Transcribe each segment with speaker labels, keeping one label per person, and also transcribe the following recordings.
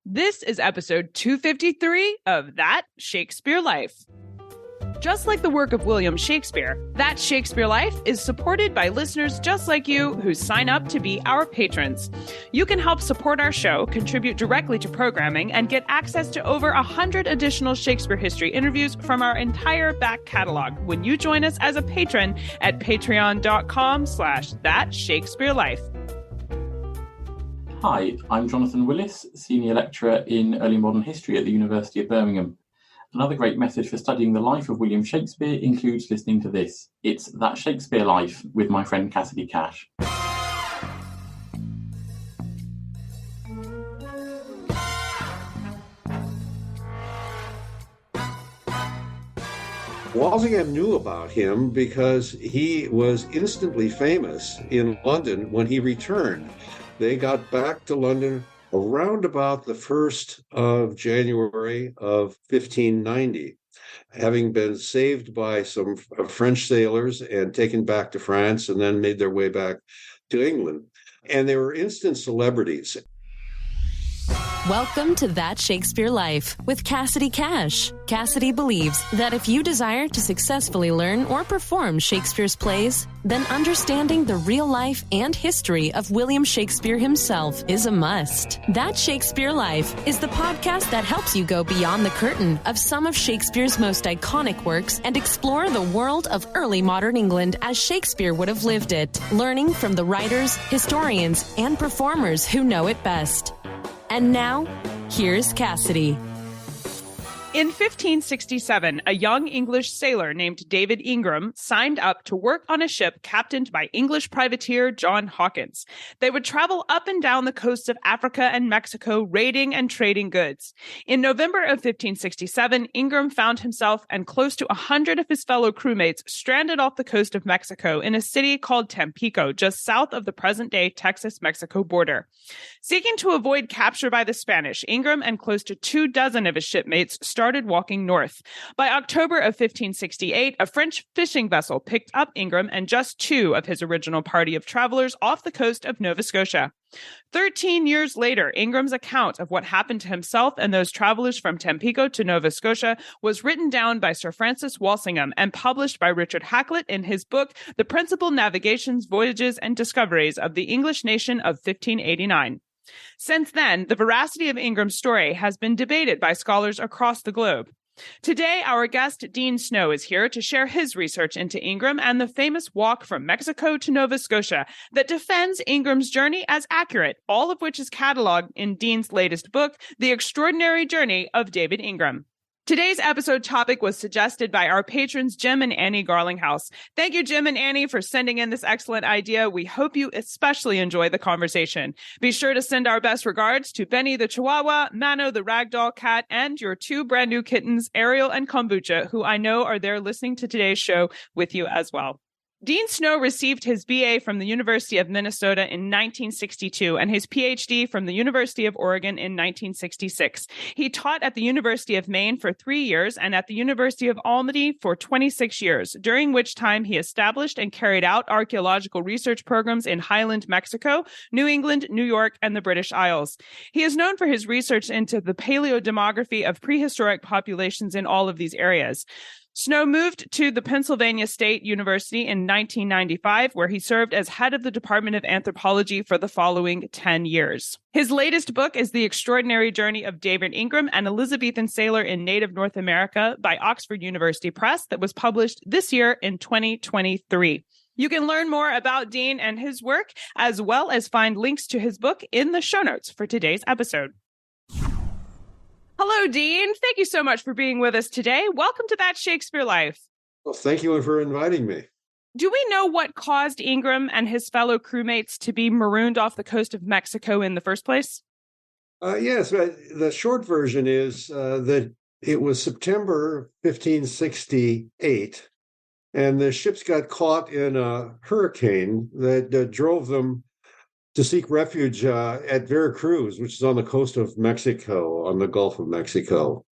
Speaker 1: This is episode 253 of That Shakespeare Life. Just like the work of William Shakespeare, That Shakespeare Life is supported by listeners just like you who sign up to be our patrons. You can help support our show, contribute directly to programming, and get access to over 100 additional Shakespeare history interviews from our entire back catalog when you join us as a patron at patreon.com/thatshakespearelife.
Speaker 2: Hi, I'm Jonathan Willis, Senior Lecturer in Early Modern History at the University of Birmingham. Another great method for studying the life of William Shakespeare includes listening to this. It's That Shakespeare Life with my friend Cassidy Cash.
Speaker 3: Walsingham knew about him because he was instantly famous in London when he returned. They got back to London around about the 1st of January of 1590, having been saved by some French sailors and taken back to France and then made their way back to England. And they were instant celebrities.
Speaker 4: Welcome to That Shakespeare Life with Cassidy Cash. Cassidy believes that if you desire to successfully learn or perform Shakespeare's plays, then understanding the real life and history of William Shakespeare himself is a must. That Shakespeare Life is the podcast that helps you go beyond the curtain of some of Shakespeare's most iconic works and explore the world of early modern England as Shakespeare would have lived it, learning from the writers, historians, and performers who know it best. And now, here's Cassidy.
Speaker 1: In 1567, a young English sailor named David Ingram signed up to work on a ship captained by English privateer John Hawkins. They would travel up and down the coasts of Africa and Mexico, raiding and trading goods. In November of 1567, Ingram found himself and close to 100 of his fellow crewmates stranded off the coast of Mexico in a city called Tampico, just south of the present-day Texas-Mexico border. Seeking to avoid capture by the Spanish, Ingram and close to 24 of his shipmates started walking north. By October of 1568, a French fishing vessel picked up Ingram and just 2 of his original party of travelers off the coast of Nova Scotia. 13 years later, Ingram's account of what happened to himself and those travelers from Tampico to Nova Scotia was written down by Sir Francis Walsingham and published by Richard Hakluyt in his book, The Principal Navigations, Voyages, and Discoveries of the English Nation of 1589. Since then, the veracity of Ingram's story has been debated by scholars across the globe. Today, our guest, Dean Snow, is here to share his research into Ingram and the famous walk from Mexico to Nova Scotia that defends Ingram's journey as accurate, all of which is cataloged in Dean's latest book, The Extraordinary Journey of David Ingram. Today's episode topic was suggested by our patrons, Jim and Annie Garlinghouse. Thank you, Jim and Annie, for sending in this excellent idea. We hope you especially enjoy the conversation. Be sure to send our best regards to Benny the Chihuahua, Mano the Ragdoll Cat, and your 2 brand new kittens, Ariel and Kombucha, who I know are there listening to today's show with you as well. Dean Snow received his BA from the University of Minnesota in 1962 and his PhD from the University of Oregon in 1966. He taught at the University of Maine for 3 years and at the University of Albany for 26 years, during which time he established and carried out archaeological research programs in Highland, Mexico, New England, New York, and the British Isles. He is known for his research into the paleodemography of prehistoric populations in all of these areas. Snow moved to the Pennsylvania State University in 1995, where he served as head of the Department of Anthropology for the following 10 years. His latest book is The Extraordinary Journey of David Ingram, an Elizabethan Sailor in Native North America by Oxford University Press, that was published this year in 2023. You can learn more about Dean and his work, as well as find links to his book in the show notes for today's episode. Hello, Dean. Thank you so much for being with us today. Welcome to That Shakespeare Life.
Speaker 3: Well, thank you for inviting me.
Speaker 1: Do we know what caused Ingram and his fellow crewmates to be marooned off the coast of Mexico in the first place?
Speaker 3: Yes, the short version is that it was September 1568, and the ships got caught in a hurricane that drove them to seek refuge at Veracruz, which is on the coast of Mexico, on the Gulf of Mexico.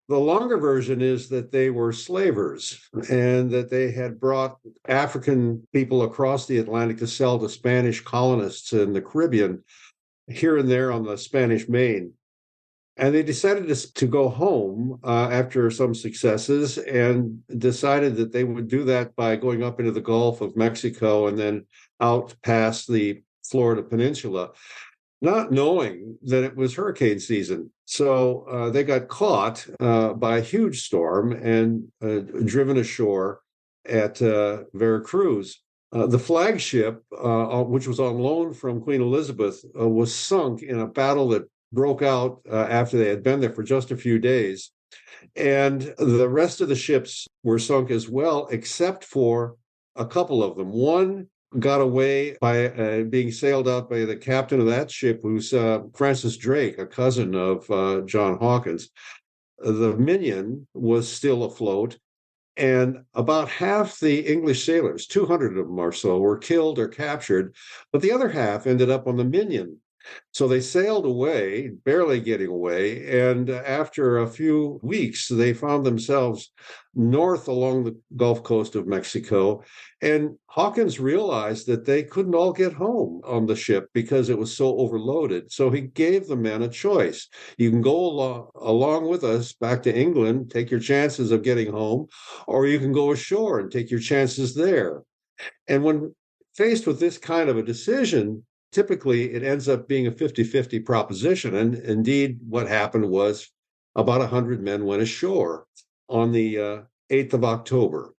Speaker 3: The longer version is that they were slavers and that they had brought African people across the Atlantic to sell to Spanish colonists in the Caribbean, here and there on the Spanish Main. And they decided to go home after some successes and decided that they would do that by going up into the Gulf of Mexico and then out past the Florida Peninsula, not knowing that it was hurricane season. So they got caught by a huge storm and driven ashore at Veracruz. The flagship, which was on loan from Queen Elizabeth, was sunk in a battle that broke out after they had been there for just a few days. And the rest of the ships were sunk as well, except for a couple of them. One got away by being sailed out by the captain of that ship, who's Francis Drake, a cousin of John Hawkins. The Minion was still afloat, and about half the English sailors, 200 of them or so, were killed or captured, but the other half ended up on the Minion. So they sailed away, barely getting away, and after a few weeks, they found themselves north along the Gulf Coast of Mexico. And Hawkins realized that they couldn't all get home on the ship because it was so overloaded. So he gave the men a choice. You can go along with us back to England, take your chances of getting home, or you can go ashore and take your chances there. And when faced with this kind of a decision, typically it ends up being a 50-50 proposition. And indeed, what happened was about 100 men went ashore on the 8th of October.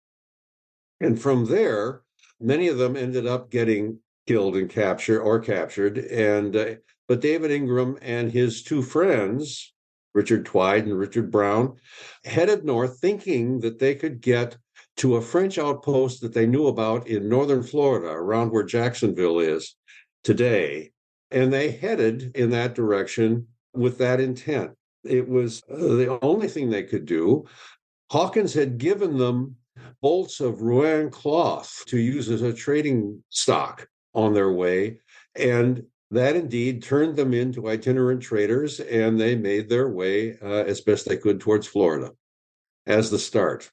Speaker 3: And from there, many of them ended up getting killed and captured. And but David Ingram and his two friends, Richard Hakluyt and Richard Brown, headed north thinking that they could get to a French outpost that they knew about in northern Florida, around where Jacksonville is today, and they headed in that direction with that intent. It was the only thing they could do. Hawkins had given them bolts of Rouen cloth to use as a trading stock on their way, and that indeed turned them into itinerant traders, and they made their way as best they could towards Florida as the start.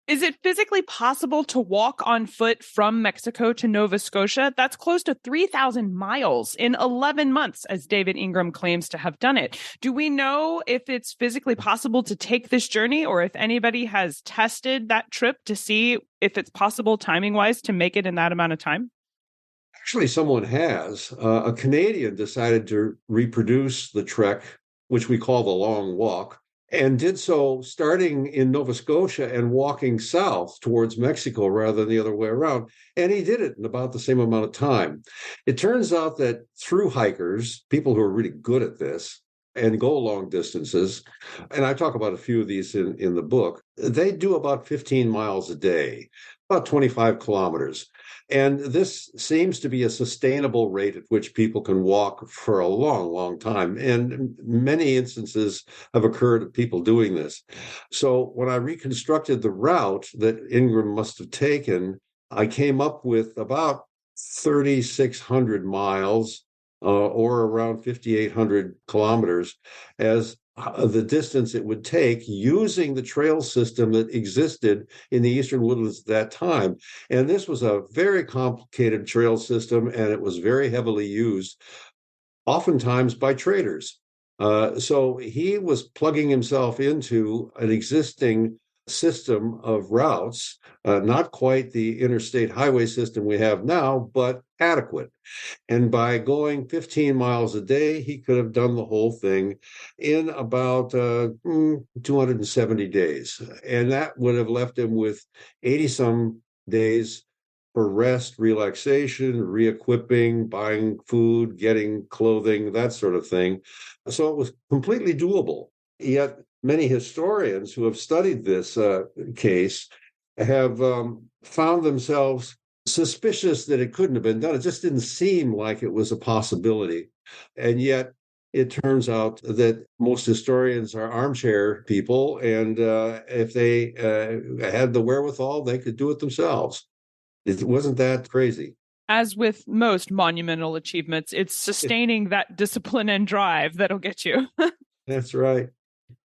Speaker 1: Is it physically possible to walk on foot from Mexico to Nova Scotia? That's close to 3,000 miles in 11 months, as David Ingram claims to have done it. Do we know if it's physically possible to take this journey, or if anybody has tested that trip to see if it's possible timing-wise to make it in that amount of time?
Speaker 3: Actually, someone has. A Canadian decided to reproduce the trek, which we call the long walk, and did so starting in Nova Scotia and walking south towards Mexico rather than the other way around. And he did it in about the same amount of time. It turns out that through hikers, people who are really good at this and go long distances, and I talk about a few of these in the book, they do about 15 miles a day, about 25 kilometers. And this seems to be a sustainable rate at which people can walk for a long, long time. And many instances have occurred of people doing this. So when I reconstructed the route that Ingram must have taken, I came up with about 3,600 miles or around 5,800 kilometers as the distance it would take using the trail system that existed in the Eastern Woodlands at that time. And this was a very complicated trail system, and it was very heavily used, oftentimes by traders. So he was plugging himself into an existing system of routes, not quite the interstate highway system we have now, but adequate. And by going 15 miles a day, he could have done the whole thing in about 270 days. And that would have left him with 80-some days for rest, relaxation, re-equipping, buying food, getting clothing, that sort of thing. So it was completely doable. Yet many historians who have studied this case have found themselves suspicious that it couldn't have been done. It just didn't seem like it was a possibility. And yet it turns out that most historians are armchair people, and if they had the wherewithal, they could do it themselves. It wasn't that crazy.
Speaker 1: As with most monumental achievements, it's sustaining that discipline and drive that'll get you.
Speaker 3: That's right.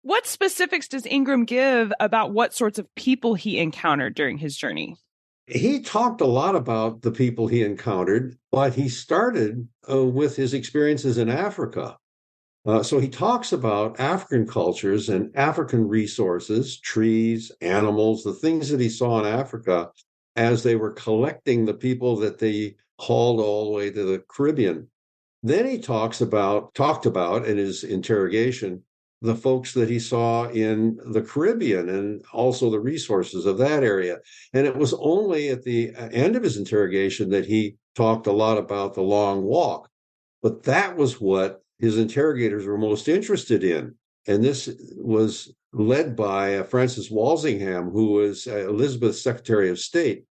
Speaker 1: What specifics does Ingram give about what sorts of people he encountered during his journey?
Speaker 3: He talked a lot about the people he encountered, but he started with his experiences in Africa. So he talks about African cultures and African resources, trees, animals, the things that he saw in Africa as they were collecting the people that they hauled all the way to the Caribbean. Then he talked about in his interrogation, the folks that he saw in the Caribbean and also the resources of that area. And it was only at the end of his interrogation that he talked a lot about the long walk. But that was what his interrogators were most interested in. And this was led by Francis Walsingham, who was Elizabeth's Secretary of State.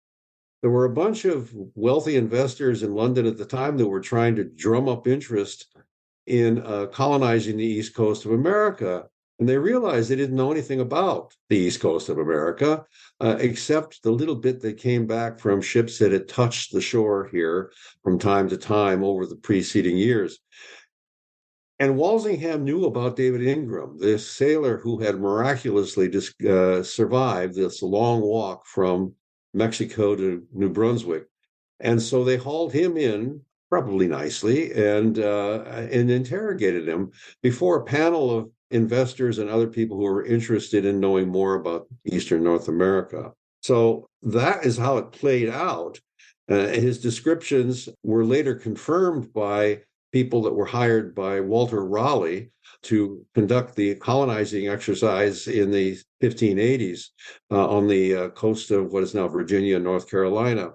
Speaker 3: There were a bunch of wealthy investors in London at the time that were trying to drum up interest in colonizing the East Coast of America. And they realized they didn't know anything about the East Coast of America, except the little bit that came back from ships that had touched the shore here from time to time over the preceding years. And Walsingham knew about David Ingram, this sailor who had miraculously survived this long walk from Mexico to New Brunswick. And so they hauled him in, probably nicely, and interrogated him before a panel of investors and other people who were interested in knowing more about Eastern North America. So that is how it played out. His descriptions were later confirmed by people that were hired by Walter Raleigh to conduct the colonizing exercise in the 1580s on the coast of what is now Virginia and North Carolina.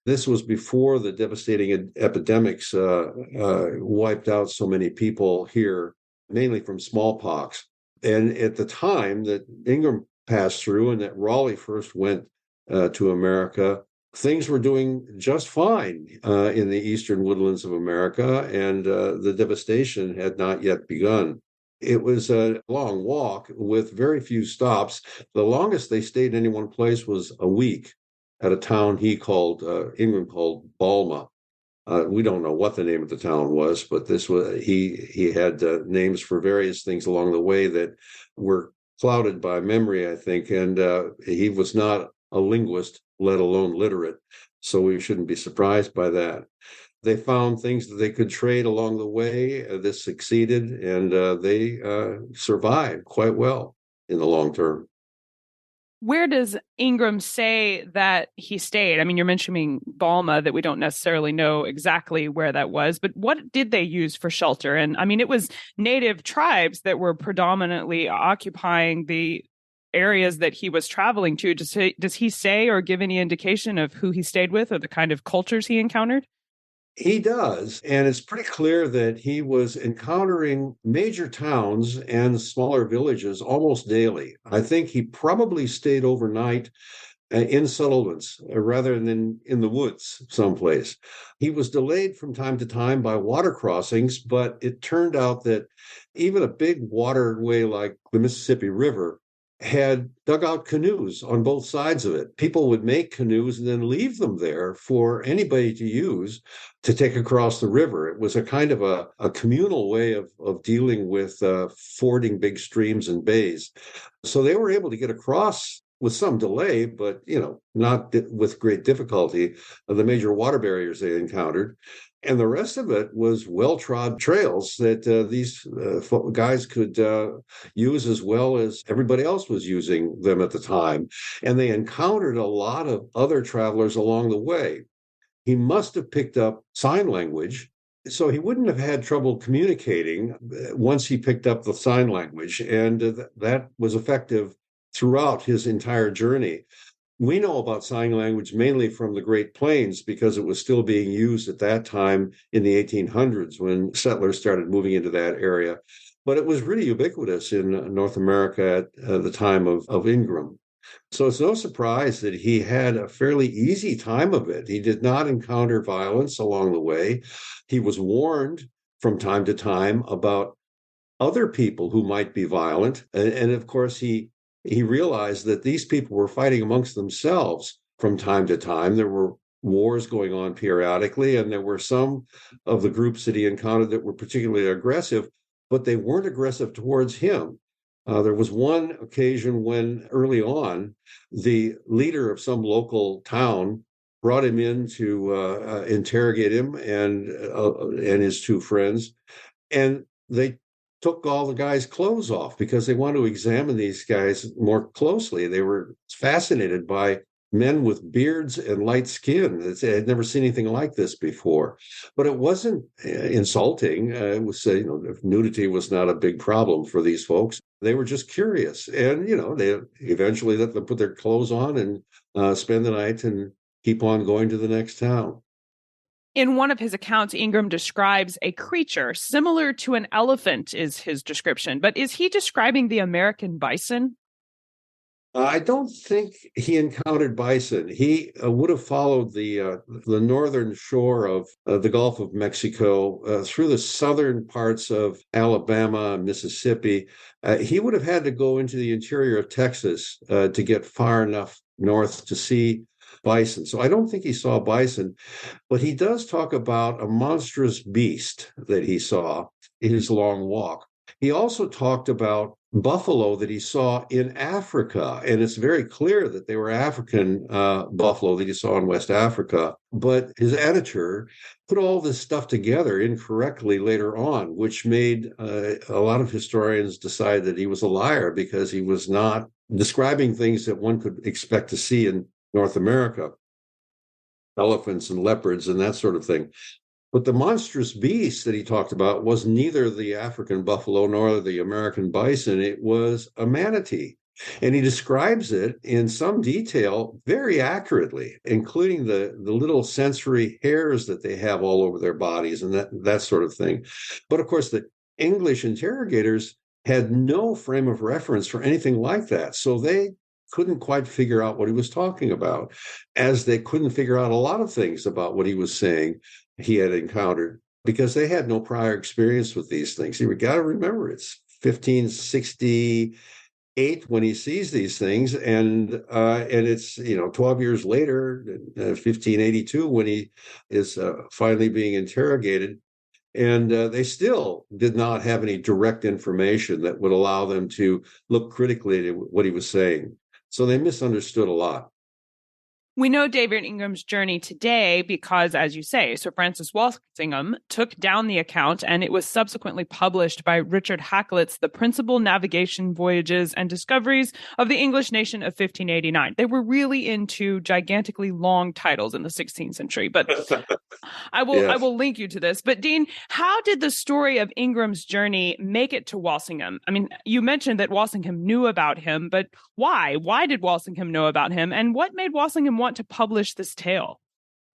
Speaker 3: This was before the devastating epidemics wiped out so many people here, mainly from smallpox. And at the time that Ingram passed through and that Raleigh first went to America, things were doing just fine in the eastern woodlands of America, and the devastation had not yet begun. It was a long walk with very few stops. The longest they stayed in any one place was a week at a town Ingram called Balma. We don't know what the name of the town was, but he had names for various things along the way that were clouded by memory, I think, and he was not a linguist, let alone literate, so we shouldn't be surprised by that. They found things that they could trade along the way. This succeeded, and they survived quite well in the long term.
Speaker 1: Where does Ingram say that he stayed? I mean, you're mentioning Balma, that we don't necessarily know exactly where that was, but what did they use for shelter? And I mean, it was native tribes that were predominantly occupying the areas that he was traveling to. Does he say or give any indication of who he stayed with or the kind of cultures he encountered?
Speaker 3: He does, and it's pretty clear that he was encountering major towns and smaller villages almost daily. I think he probably stayed overnight in settlements rather than in the woods someplace. He was delayed from time to time by water crossings, but it turned out that even a big waterway like the Mississippi River had dugout canoes on both sides of it. People would make canoes and then leave them there for anybody to use to take across the river. It was a kind of a communal way of dealing with fording big streams and bays. So they were able to get across with some delay, but not with great difficulty, the major water barriers they encountered. And the rest of it was well-trod trails that these guys could use as well as everybody else was using them at the time. And they encountered a lot of other travelers along the way. He must have picked up sign language, so he wouldn't have had trouble communicating once he picked up the sign language. And that was effective throughout his entire journey. We know about sign language mainly from the Great Plains because it was still being used at that time in the 1800s when settlers started moving into that area. But it was really ubiquitous in North America at the time of Ingram. So it's no surprise that he had a fairly easy time of it. He did not encounter violence along the way. He was warned from time to time about other people who might be violent. And of course, he realized that these people were fighting amongst themselves from time to time. There were wars going on periodically, and there were some of the groups that he encountered that were particularly aggressive, but they weren't aggressive towards him. There was one occasion when early on, the leader of some local town brought him in to interrogate him and his two friends, and they took all the guys' clothes off because they wanted to examine these guys more closely. They were fascinated by men with beards and light skin. They had never seen anything like this before. But it wasn't insulting. It was, nudity was not a big problem for these folks. They were just curious. And, they eventually let them put their clothes on and spend the night and keep on going to the next town.
Speaker 1: In one of his accounts, Ingram describes a creature similar to an elephant is his description. But is he describing the American bison?
Speaker 3: I don't think he encountered bison. He would have followed the northern shore of the Gulf of Mexico through the southern parts of Alabama and Mississippi. He would have had to go into the interior of Texas to get far enough north to see bison. So I don't think he saw bison, but he does talk about a monstrous beast that he saw in his long walk. He also talked about buffalo that he saw in Africa, and it's very clear that they were African buffalo that he saw in West Africa. But his editor put all this stuff together incorrectly later on, which made a lot of historians decide that he was a liar because he was not describing things that one could expect to see in North America, elephants and leopards and that sort of thing. But the monstrous beast that he talked about was neither the African buffalo nor the American bison. It was a manatee. And he describes it in some detail very accurately, including the little sensory hairs that they have all over their bodies and that sort of thing. But of course, the English interrogators had no frame of reference for anything like that. So they couldn't quite figure out what he was talking about, as they couldn't figure out a lot of things about what he was saying he had encountered, because they had no prior experience with these things. You got to remember, it's 1568 when he sees these things, and it's 12 years later, 1582, when he is finally being interrogated, and they still did not have any direct information that would allow them to look critically at what he was saying. So they misunderstood a lot.
Speaker 1: We know David Ingram's journey today because, as you say, Sir Francis Walsingham took down the account, and it was subsequently published by Richard Hakluyt's The Principal Navigation, Voyages, and Discoveries of the English Nation of 1589. They were really into gigantically long titles in the 16th century, but I will link you to this. But Dean, how did the story of Ingram's journey make it to Walsingham? I mean, you mentioned that Walsingham knew about him, but why? Why did Walsingham know about him, and what made Walsingham want to publish this tale?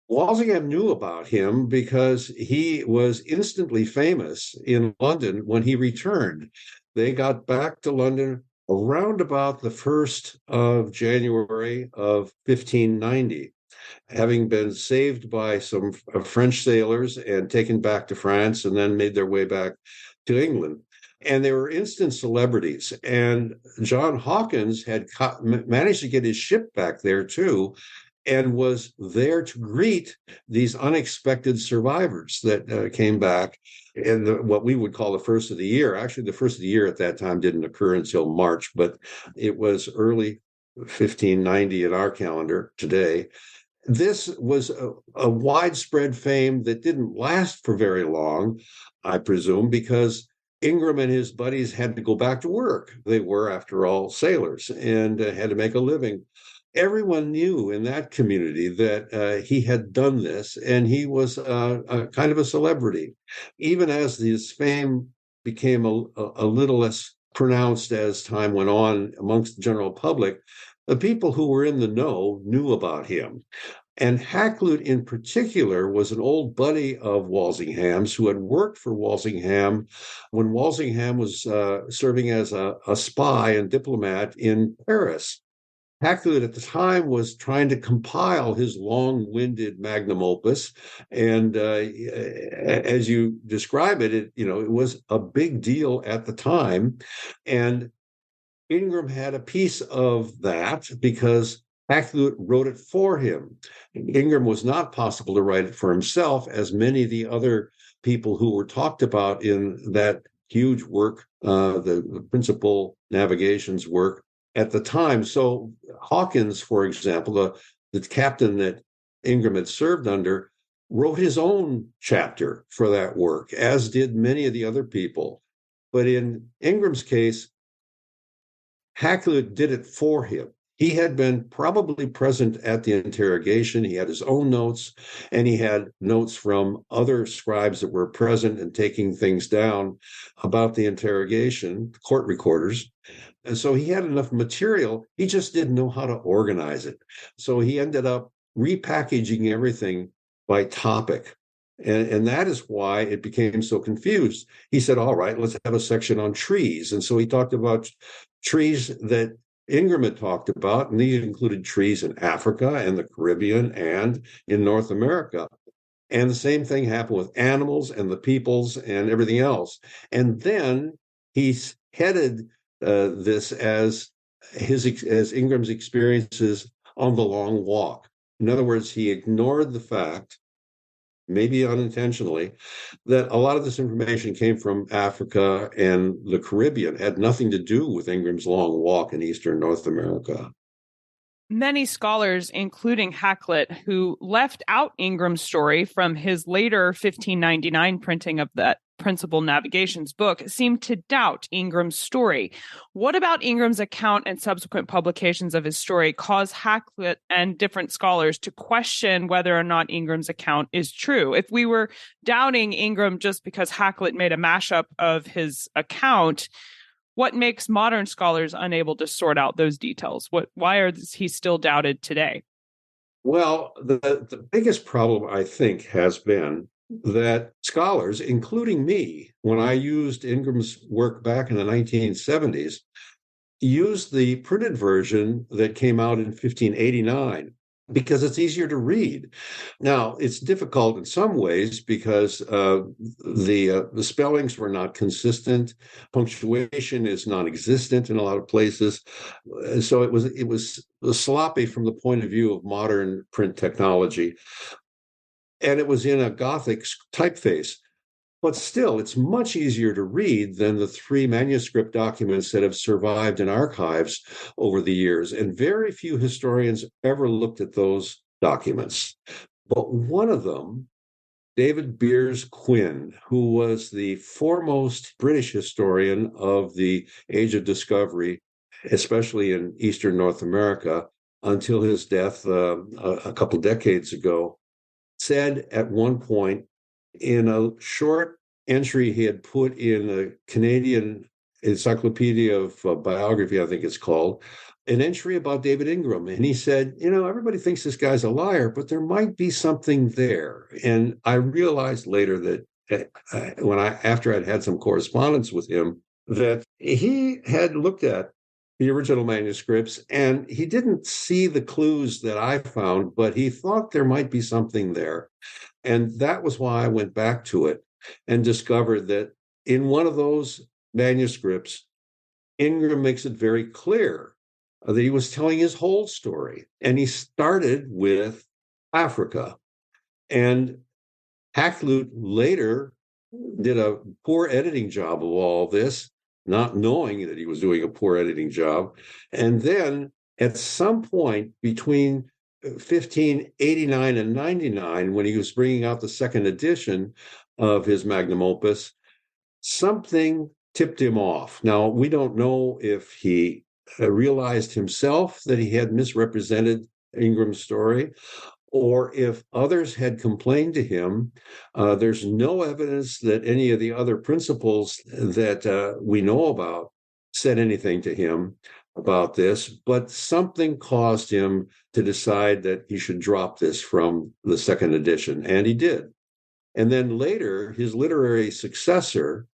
Speaker 3: Walsingham knew about him because he was instantly famous in London when he returned. They got back to London around about the 1st of January of 1590, having been saved by some French sailors and taken back to France and then made their way back to England. And they were instant celebrities. And John Hawkins had managed to get his ship back there too, and was there to greet these unexpected survivors that came back in what we would call the first of the year. Actually, the first of the year at that time didn't occur until March, but it was early 1590 in our calendar today. This was a widespread fame that didn't last for very long, I presume, because Ingram and his buddies had to go back to work. They were, after all, sailors and had to make a living. Everyone knew in that community that he had done this, and he was a kind of a celebrity. Even as his fame became a little less pronounced as time went on amongst the general public, the people who were in the know knew about him. And Hakluyt in particular was an old buddy of Walsingham's who had worked for Walsingham when Walsingham was serving as a spy and diplomat in Paris. Hakluyt at the time was trying to compile his long-winded magnum opus, and as you describe it, it was a big deal at the time. And Ingram had a piece of that because Hakluyt wrote it for him. Ingram was not possible to write it for himself, as many of the other people who were talked about in that huge work, the Principal Navigations work at the time. So Hawkins, for example, the captain that Ingram had served under, wrote his own chapter for that work, as did many of the other people. But in Ingram's case, Hakluyt did it for him. He had been probably present at the interrogation. He had his own notes, and he had notes from other scribes that were present and taking things down about the interrogation, court recorders. And so he had enough material. He just didn't know how to organize it. So he ended up repackaging everything by topic. And that is why it became so confused. He said, all right, let's have a section on trees. And so he talked about trees that Ingram had talked about, and these included trees in Africa and the Caribbean and in North America. And the same thing happened with animals and the peoples and everything else. And then he headed this as Ingram's experiences on the long walk. In other words, he ignored the fact, maybe unintentionally, that a lot of this information came from Africa and the Caribbean, had nothing to do with Ingram's long walk in Eastern North America.
Speaker 1: Many scholars, including Hakluyt, who left out Ingram's story from his later 1599 printing of that Principal Navigations book, seem to doubt Ingram's story. What about Ingram's account and subsequent publications of his story cause Hakluyt and different scholars to question whether or not Ingram's account is true? If we were doubting Ingram just because Hakluyt made a mashup of his account, what makes modern scholars unable to sort out those details? Why is he still doubted today?
Speaker 3: Well, the biggest problem, I think, has been that scholars, including me, when I used Ingram's work back in the 1970s, used the printed version that came out in 1589 because it's easier to read. Now, it's difficult in some ways because the spellings were not consistent. Punctuation is non-existent in a lot of places. So it was sloppy from the point of view of modern print technology. And it was in a Gothic typeface. But still, it's much easier to read than the 3 manuscript documents that have survived in archives over the years. And very few historians ever looked at those documents. But one of them, David Beers Quinn, who was the foremost British historian of the Age of Discovery, especially in Eastern North America, until his death a couple decades ago, said at one point in a short entry he had put in the Canadian Encyclopedia of Biography, I think it's called, an entry about David Ingram. And he said, everybody thinks this guy's a liar, but there might be something there. And I realized later that after I'd had some correspondence with him, that he had looked at the original manuscripts, and he didn't see the clues that I found, but he thought there might be something there. And that was why I went back to it and discovered that in one of those manuscripts, Ingram makes it very clear that he was telling his whole story. And he started with Africa. And Hakluyt later did a poor editing job of all this, not knowing that he was doing a poor editing job. And then at some point between 1589 and 99, when he was bringing out the second edition of his magnum opus, something tipped him off. Now, we don't know if he realized himself that he had misrepresented Ingram's story, or if others had complained to him. There's no evidence that any of the other principals that we know about said anything to him about this, but something caused him to decide that he should drop this from the second edition, and he did. And then later, his literary successor,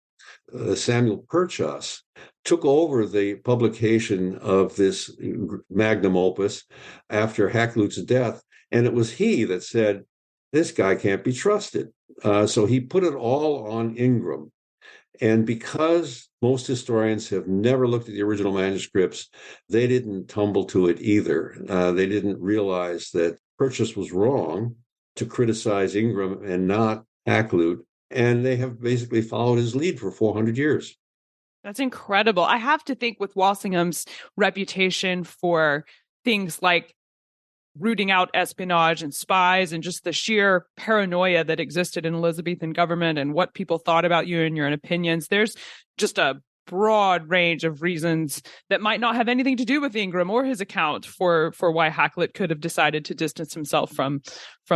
Speaker 3: Samuel Purchas, took over the publication of this magnum opus after Hakluyt's death. And it was he that said, this guy can't be trusted. So he put it all on Ingram. And because most historians have never looked at the original manuscripts, they didn't tumble to it either. They didn't realize that Purchas was wrong to criticize Ingram and not Hakluyt. And they have basically followed his lead for 400 years.
Speaker 1: That's incredible. I have to think with Walsingham's reputation for things like rooting out espionage and spies and just the sheer paranoia that existed in Elizabethan government and what people thought about you and your own opinions. There's just a broad range of reasons that might not have anything to do with Ingram or his account for why Hakluyt could have decided to distance himself from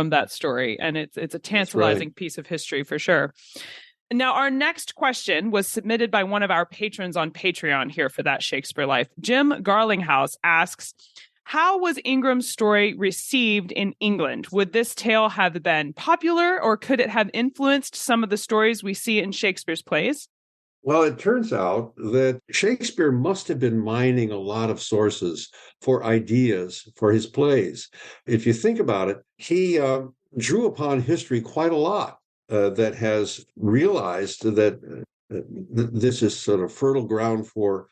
Speaker 1: that story. And it's a tantalizing piece of history for sure. Now, our next question was submitted by one of our patrons on Patreon here for That Shakespeare Life. Jim Garlinghouse asks, how was Ingram's story received in England? Would this tale have been popular, or could it have influenced some of the stories we see in Shakespeare's plays?
Speaker 3: Well, it turns out that Shakespeare must have been mining a lot of sources for ideas for his plays. If you think about it, he drew upon history quite a lot that has realized that this is sort of fertile ground for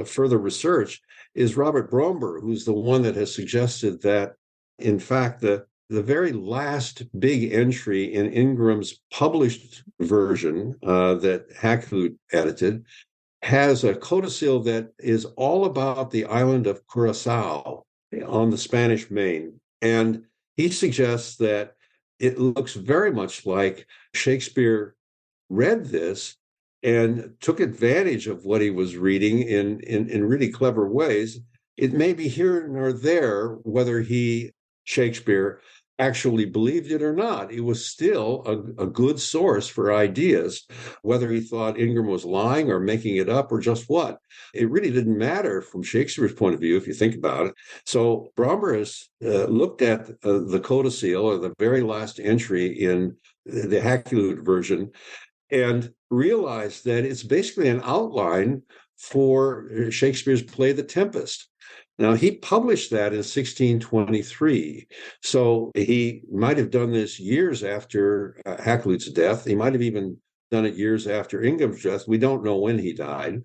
Speaker 3: further research. Is Robert Bromber, who's the one that has suggested that, in fact, the very last big entry in Ingram's published version that Hakluyt edited has a codicil that is all about the island of Curacao on the Spanish Main. And he suggests that it looks very much like Shakespeare read this and took advantage of what he was reading in really clever ways. It may be here nor there whether Shakespeare, actually believed it or not. It was still a good source for ideas, whether he thought Ingram was lying or making it up or just what. It really didn't matter from Shakespeare's point of view, if you think about it. So Bromber has looked at the codicil, or the very last entry in the Hakluyt version, and realized that it's basically an outline for Shakespeare's play The Tempest. Now, he published that in 1623, so he might have done this years after Hakluyt's death. He might have even done it years after Ingram's death. We don't know when he died,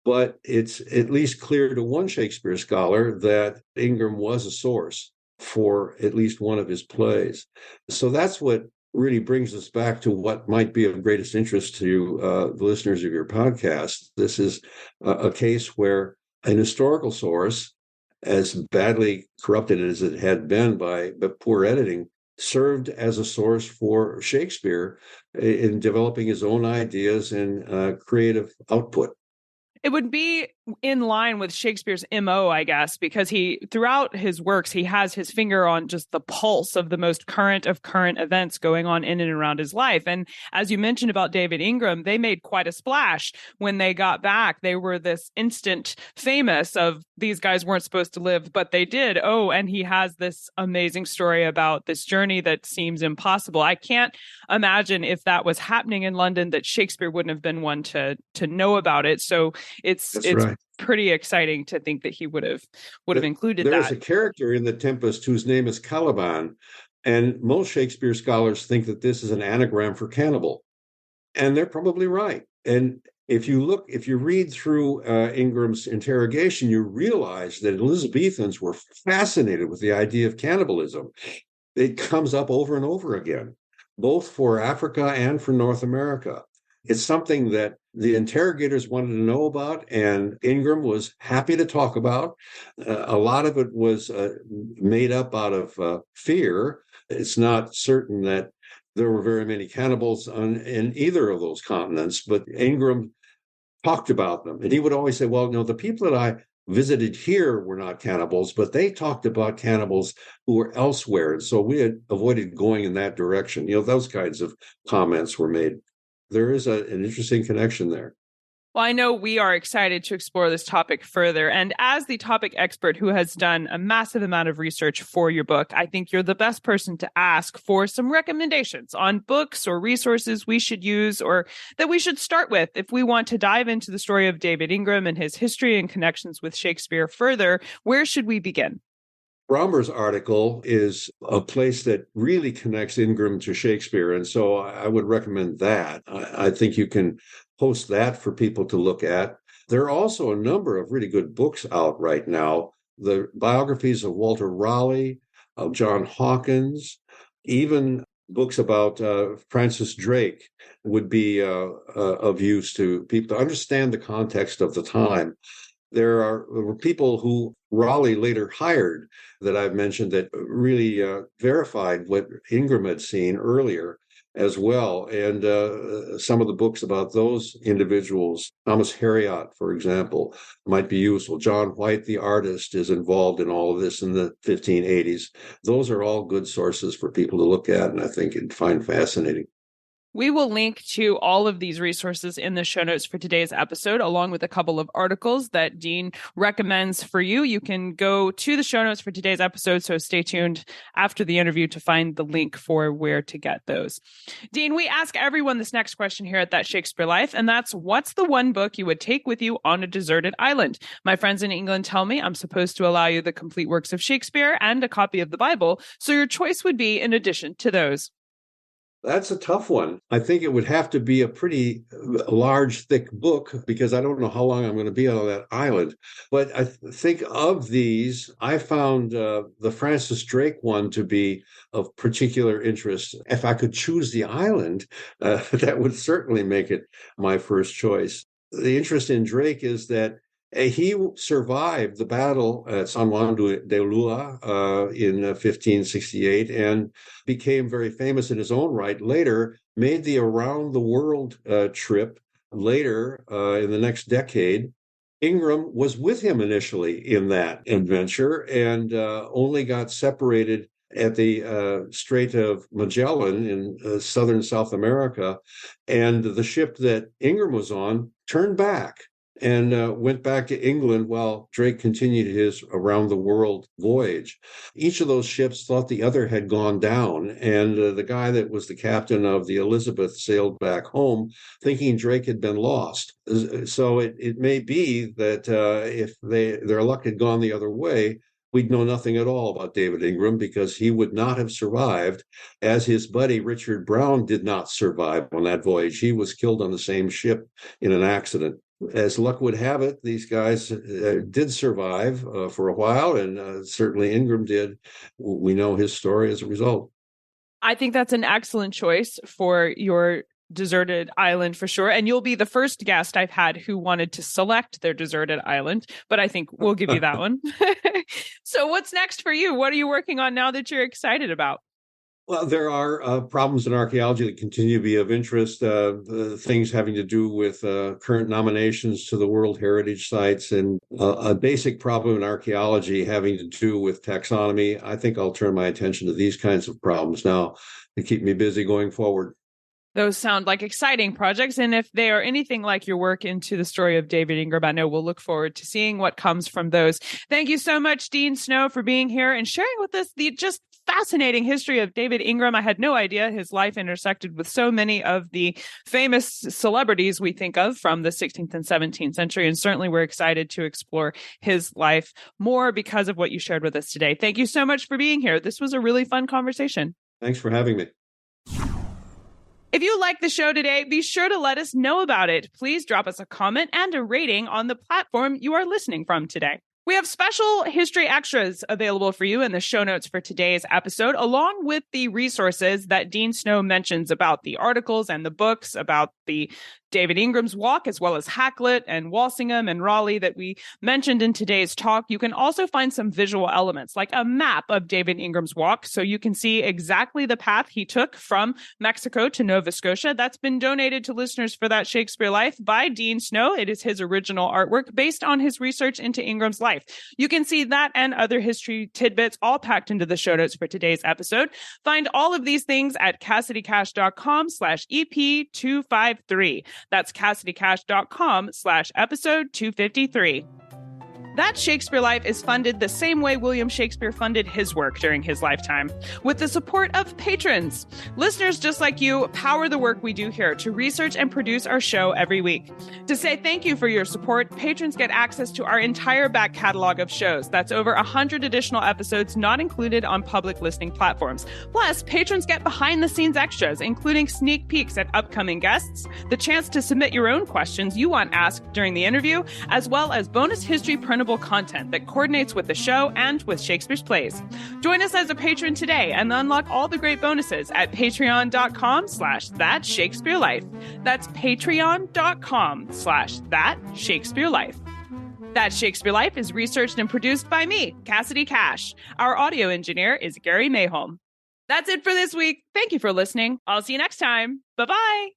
Speaker 3: but it's at least clear to one Shakespeare scholar that Ingram was a source for at least one of his plays. So that's what really brings us back to what might be of greatest interest to the listeners of your podcast. This is a case where an historical source, as badly corrupted as it had been by poor editing, served as a source for Shakespeare in developing his own ideas and creative output.
Speaker 1: It would be in line with Shakespeare's MO, I guess, because throughout his works, he has his finger on just the pulse of the most current of current events going on in and around his life. And as you mentioned about David Ingram, they made quite a splash when they got back. They were this instant famous of these guys weren't supposed to live, but they did. Oh, and he has this amazing story about this journey that seems impossible. I can't imagine if that was happening in London that Shakespeare wouldn't have been one to know about it. So it's right. Pretty exciting to think that he would have included that.
Speaker 3: There's a character in The Tempest whose name is Caliban, and most Shakespeare scholars think that this is an anagram for cannibal, and they're probably right. And if you read through Ingram's interrogation, you realize that Elizabethans were fascinated with the idea of cannibalism. It comes up over and over again, both for Africa and for North America. It's something that the interrogators wanted to know about, and Ingram was happy to talk about. A lot of it was made up out of fear. It's not certain that there were very many cannibals in either of those continents, but Ingram talked about them. And he would always say, well, no, the people that I visited here were not cannibals, but they talked about cannibals who were elsewhere. And so we had avoided going in that direction. Those kinds of comments were made. There is an interesting connection there.
Speaker 1: Well, I know we are excited to explore this topic further. And as the topic expert who has done a massive amount of research for your book, I think you're the best person to ask for some recommendations on books or resources we should use or that we should start with if we want to dive into the story of David Ingram and his history and connections with Shakespeare further. Where should we begin?
Speaker 3: Bromber's article is a place that really connects Ingram to Shakespeare, and so I would recommend that. I think you can post that for people to look at. There are also a number of really good books out right now. The biographies of Walter Raleigh, of John Hawkins, even books about Francis Drake would be of use to people to understand the context of the time. There were people who Raleigh later hired that I've mentioned that really verified what Ingram had seen earlier as well. And some of the books about those individuals, Thomas Harriot, for example, might be useful. John White, the artist, is involved in all of this in the 1580s. Those are all good sources for people to look at, and I think and find fascinating.
Speaker 1: We will link to all of these resources in the show notes for today's episode, along with a couple of articles that Dean recommends for you. You can go to the show notes for today's episode, so stay tuned after the interview to find the link for where to get those. Dean, we ask everyone this next question here at That Shakespeare Life, and that's, what's the one book you would take with you on a deserted island? My friends in England tell me I'm supposed to allow you the complete works of Shakespeare and a copy of the Bible, so your choice would be in addition to those.
Speaker 3: That's a tough one. I think it would have to be a pretty large, thick book, because I don't know how long I'm going to be on that island. But I think of these, I found the Francis Drake one to be of particular interest. If I could choose the island, that would certainly make it my first choice. The interest in Drake is that he survived the battle at San Juan de Ulua in 1568 and became very famous in his own right. Later, made the around the world trip later in the next decade. Ingram was with him initially in that adventure and only got separated at the Strait of Magellan in southern South America. And the ship that Ingram was on turned back and went back to England while Drake continued his around-the-world voyage. Each of those ships thought the other had gone down, and the guy that was the captain of the Elizabeth sailed back home thinking Drake had been lost. So it may be that if their luck had gone the other way, we'd know nothing at all about David Ingram, because he would not have survived, as his buddy Richard Brown did not survive on that voyage. He was killed on the same ship in an accident. As luck would have it, these guys did survive for a while, and certainly Ingram did. We know his story as a result.
Speaker 1: I think that's an excellent choice for your deserted island for sure. And you'll be the first guest I've had who wanted to select their deserted island, but I think we'll give you that one. So what's next for you? What are you working on now that you're excited about?
Speaker 3: Well, there are problems in archaeology that continue to be of interest, things having to do with current nominations to the World Heritage Sites, and a basic problem in archaeology having to do with taxonomy. I think I'll turn my attention to these kinds of problems now to keep me busy going forward.
Speaker 1: Those sound like exciting projects, and if they are anything like your work into the story of David Ingram, I know we'll look forward to seeing what comes from those. Thank you so much, Dean Snow, for being here and sharing with us the just fascinating history of David Ingram. I had no idea his life intersected with so many of the famous celebrities we think of from the 16th and 17th century, and certainly we're excited to explore his life more because of what you shared with us today. Thank you so much for being here. This was a really fun conversation.
Speaker 3: Thanks for having me.
Speaker 1: If you like the show today, be sure to let us know about it. Please drop us a comment and a rating on the platform you are listening from today. We have special history extras available for you in the show notes for today's episode, along with the resources that Dean Snow mentions about the articles and the books about the David Ingram's walk, as well as Hakluyt and Walsingham and Raleigh that we mentioned in today's talk. You can also find some visual elements like a map of David Ingram's walk, so you can see exactly the path he took from Mexico to Nova Scotia. That's been donated to listeners for That Shakespeare Life by Dean Snow. It is his original artwork based on his research into Ingram's life. You can see that and other history tidbits all packed into the show notes for today's episode. Find all of these things at CassidyCash.com/EP253. That's CassidyCash.com/episode 253. That Shakespeare Life is funded the same way William Shakespeare funded his work during his lifetime, with the support of patrons. Listeners just like you power the work we do here to research and produce our show every week. To say thank you for your support, patrons get access to our entire back catalog of shows. That's over 100 additional episodes not included on public listening platforms. Plus, patrons get behind-the-scenes extras, including sneak peeks at upcoming guests, the chance to submit your own questions you want asked during the interview, as well as bonus history printable content that coordinates with the show and with Shakespeare's plays. Join us as a patron today and unlock all the great bonuses at patreon.com/thatshakespearelife. That's patreon.com/thatshakespearelife. That Shakespeare Life is researched and produced by me, Cassidy Cash. Our audio engineer is Gary Mayholm. That's it for this week. Thank you for listening. I'll see you next time. Bye-bye.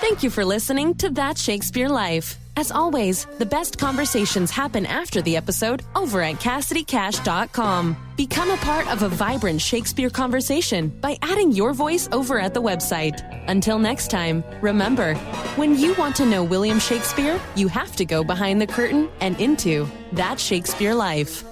Speaker 4: Thank you for listening to That Shakespeare Life. As always, the best conversations happen after the episode over at CassidyCash.com. Become a part of a vibrant Shakespeare conversation by adding your voice over at the website. Until next time, remember, when you want to know William Shakespeare, you have to go behind the curtain and into That Shakespeare Life.